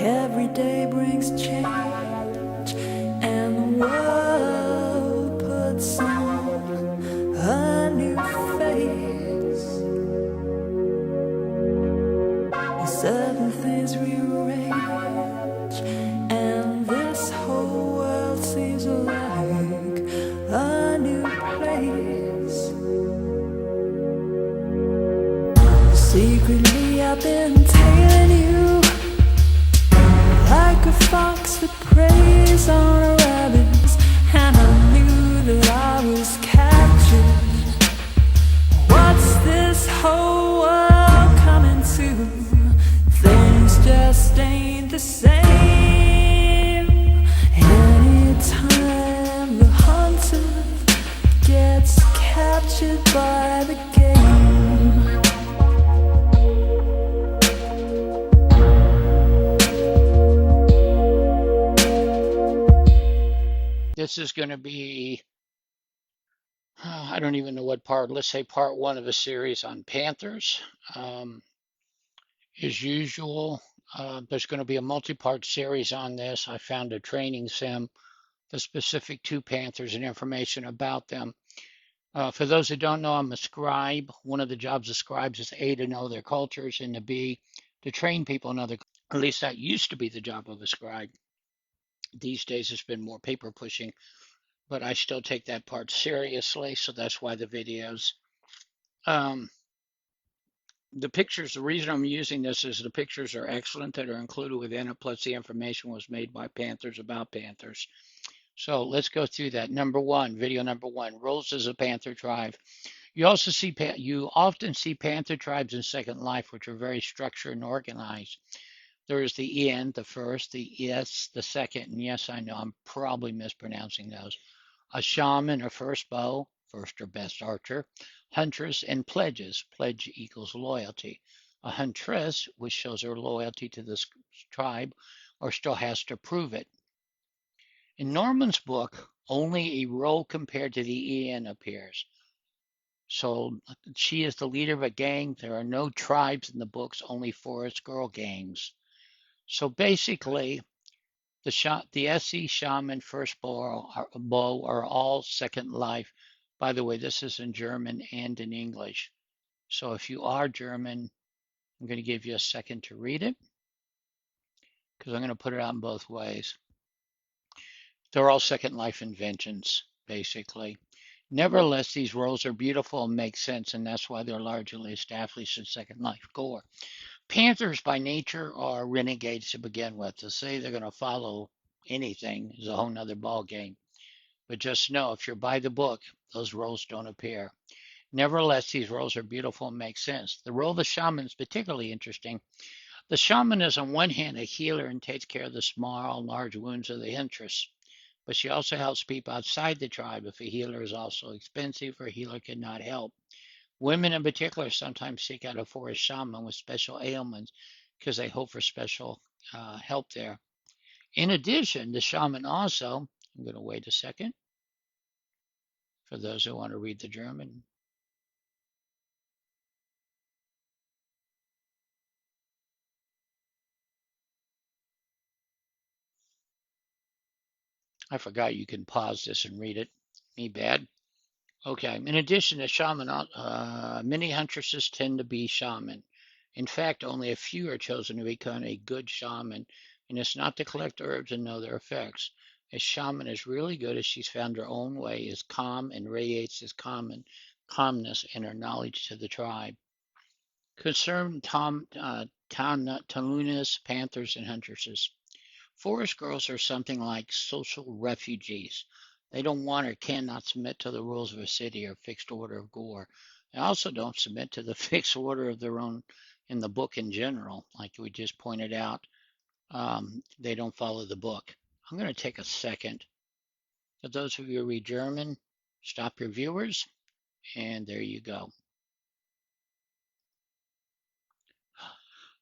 Every day brings change, and the world puts on a new face. Certain things rearrange, and this whole world seems like a new place. Secretly I've been tailing you like a fox that preys on a rabbit, and I knew that I was captured. What's this whole world coming to? Things just ain't the same. Anytime the hunter gets captured by the game. This is going to be, I don't even know what part, let's say part one of a series on Panthers. As usual, there's going to be a multi-part series on this. I found a training sim, the specific to Panthers and information about them. For those who don't know, I'm a scribe. One of the jobs of scribes is A, to know their cultures, and to B, to train people in other, at least that used to be the job of a scribe. These days it's been more paper pushing, but I still take that part seriously, so that's why the videos. Um, the pictures, the reason I'm using this is the pictures are excellent that are included within it, plus the information was made by Panthers about Panthers. So let's go through that. Number one, video number one, roles as a Panther tribe. You often see Panther tribes in Second Life, which are very structured and organized. There is the Ian, the first, the S, the second, and yes, I know I'm probably mispronouncing those. A shaman or first bow, first or best archer, huntress, and pledges. Pledge equals loyalty. A huntress, which shows her loyalty to this tribe, or still has to prove it. In Norman's book, only a role compared to the Ian appears. So she is the leader of a gang. There are no tribes in the books, only forest girl gangs. So basically, the SE shaman first bow are all Second Life. By the way, this is in German and in English. So if you are German, I'm going to give you a second to read it because I'm going to put it out in both ways. They're all Second Life inventions, basically. Nevertheless, these roles are beautiful and make sense, and that's why they're largely established in Second Life gore. Panthers by nature are renegades to begin with. To say they're going to follow anything is a whole nother ball game. But just know if you're by the book, those roles don't appear. Nevertheless, these roles are beautiful and make sense. The role of the shaman is particularly interesting. The shaman is on one hand a healer and takes care of the small, large wounds of the interests, but she also helps people outside the tribe if a healer is also expensive or a healer cannot help. Women in particular sometimes seek out a forest shaman with special ailments because they hope for special help there. In addition, the shaman also, I'm going to wait a second for those who want to read the German. I forgot you can pause this and read it. Me bad. Okay. In addition to shaman, many huntresses tend to be shaman. In fact, only a few are chosen to become a good shaman, and it's not to collect herbs and know their effects. A shaman is really good as she's found her own way, is calm, and radiates this calmness and her knowledge to the tribe. Concern Talunas, Panthers, and Huntresses. Forest girls are something like social refugees. They don't want or cannot submit to the rules of a city or fixed order of gore. They also don't submit to the fixed order of their own in the book in general, like we just pointed out. They don't follow the book. I'm going to take a second. For those of you who read German, stop your viewers, and there you go.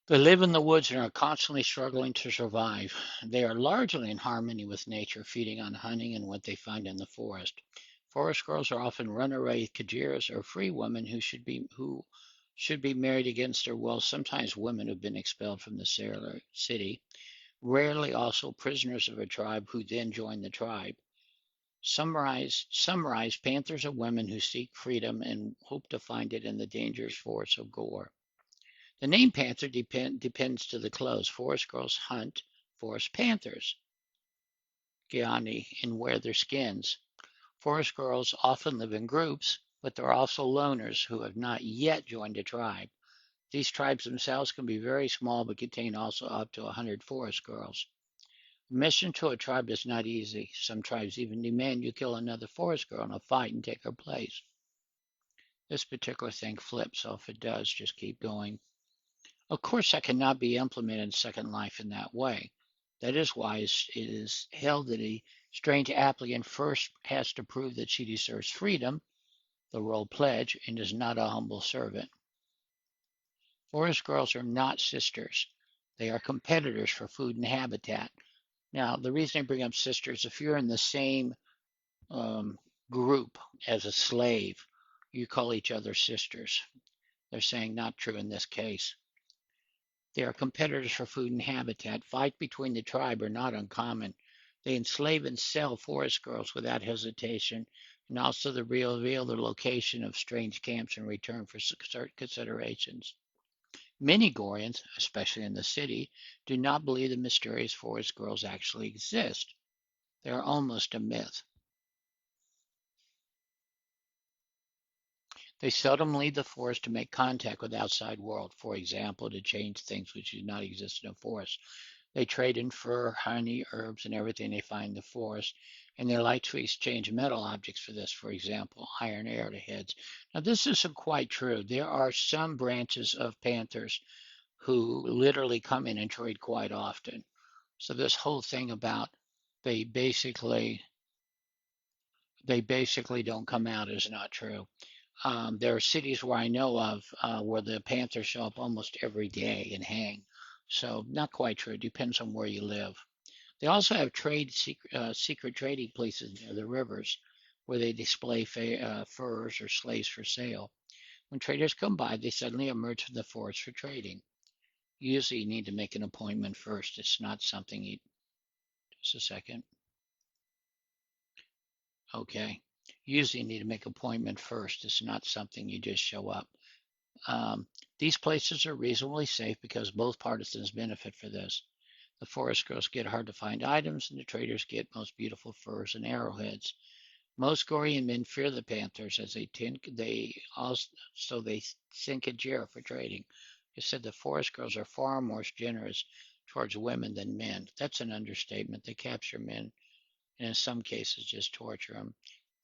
They live in the woods and are constantly struggling to survive. They are largely in harmony with nature, feeding on hunting and what they find in the forest. Forest girls are often runaway Kajiras or free women who should be married against their will. Sometimes women have been expelled from the city. rarely also prisoners of a tribe who then join the tribe. Summarize, panthers are women who seek freedom and hope to find it in the dangerous forests of Gore. The name panther depends to the clothes. Forest girls hunt forest panthers, Gianni, and wear their skins. Forest girls often live in groups, but there are also loners who have not yet joined a tribe. These tribes themselves can be very small, but contain also up to 100 forest girls. Mission to a tribe is not easy. Some tribes even demand you kill another forest girl in a fight and take her place. This particular thing flips, so if it does, just keep going. Of course, that cannot be implemented in Second Life in that way. That is why it is held that a strange applicant first has to prove that she deserves freedom, the royal pledge, and is not a humble servant. Forest girls are not sisters. They are competitors for food and habitat. Now, the reason I bring up sisters, if you're in the same um, group as a slave, you call each other sisters. They're saying not true in this case. They are competitors for food and habitat. Fights between the tribe are not uncommon. They enslave and sell forest girls without hesitation, and also they reveal the location of strange camps in return for considerations. Many Gorians, especially in the city, do not believe the mysterious forest girls actually exist. They are almost a myth. They seldom leave the forest to make contact with the outside world, for example, to change things which do not exist in a forest. They trade in fur, honey, herbs, and everything they find in the forest, and they like to exchange metal objects for this, for example, iron arrowheads. Now, this isn't quite true. There are some branches of panthers who literally come in and trade quite often. So this whole thing about they basically they basically don't come out is not true. There are cities where I know of where the panthers show up almost every day and hang. So not quite true. It depends on where you live. They also have secret trading places near the rivers where they display furs or slaves for sale. When traders come by, they suddenly emerge from the forest for trading. Usually you need to make an appointment first. It's not something you, just a second. Okay. Usually you need to make an appointment first. It's not something you just show up. Um, these places are reasonably safe because both partisans benefit for this. The forest girls get hard to find items, and the traders get most beautiful furs and arrowheads. Most Gorian men fear the panthers as they sink a Jira for trading. It said the forest girls are far more generous towards women than men. That's an understatement. They capture men and in some cases just torture them.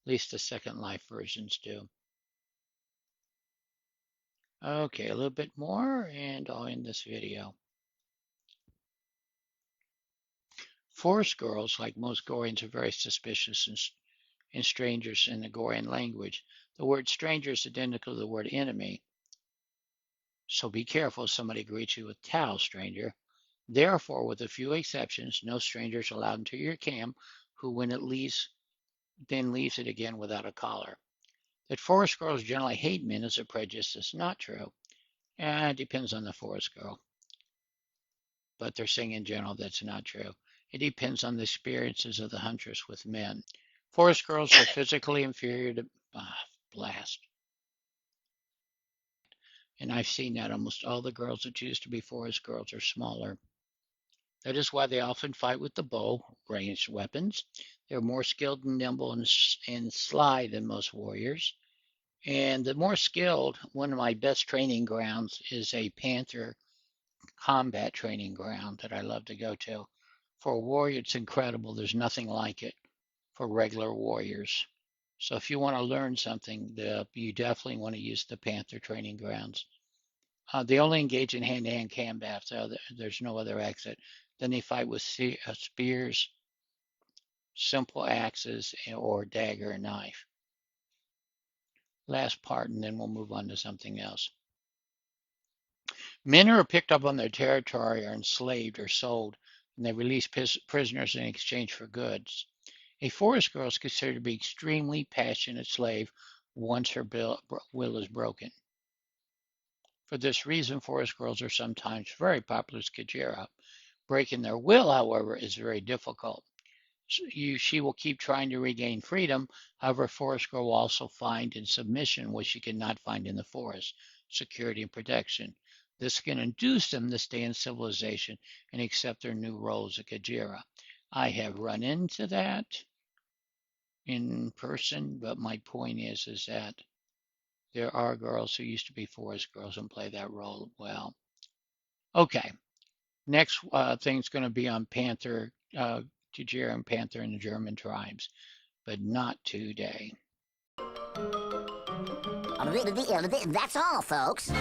At least the Second Life versions do. Okay, a little bit more and I'll end this video. Forest girls, like most Gorians, are very suspicious and strangers in the Gorian language. The word stranger is identical to the word enemy, so be careful if somebody greets you with Tao, stranger. Therefore, with a few exceptions, no strangers allowed into your camp who, when it leaves, then leaves it again without a collar. That forest girls generally hate men is a prejudice is not true. It depends on the forest girl, but they're saying in general that's not true. It depends on the experiences of the huntress with men. Forest girls are physically inferior to blast. And I've seen that almost all the girls that choose to be forest girls are smaller. That is why they often fight with the bow, ranged weapons. They're more skilled and nimble and sly than most warriors. And the more skilled, one of my best training grounds is a Panther combat training ground that I love to go to. For a warrior, it's incredible. There's nothing like it for regular warriors. So if you want to learn something, you definitely want to use the Panther training grounds. They only engage in hand-to-hand combat, so there's no other exit. Then they fight with spears, simple axes, or dagger and knife. Last part, and then we'll move on to something else. Men who are picked up on their territory are enslaved or sold, and they release prisoners in exchange for goods. A forest girl is considered to be an extremely passionate slave once her will is broken. For this reason, forest girls are sometimes very popular as Kajira. Breaking their will, however, is very difficult. She will keep trying to regain freedom. However, Forest Girl will also find in submission what she cannot find in the forest: security and protection. This can induce them to stay in civilization and accept their new roles at Kajira. I have run into that in person, but my point is that there are girls who used to be forest girls and play that role well. Okay, next thing's going to be on Panther, Kajira and Panther and the German tribes, but not today. That's all, folks.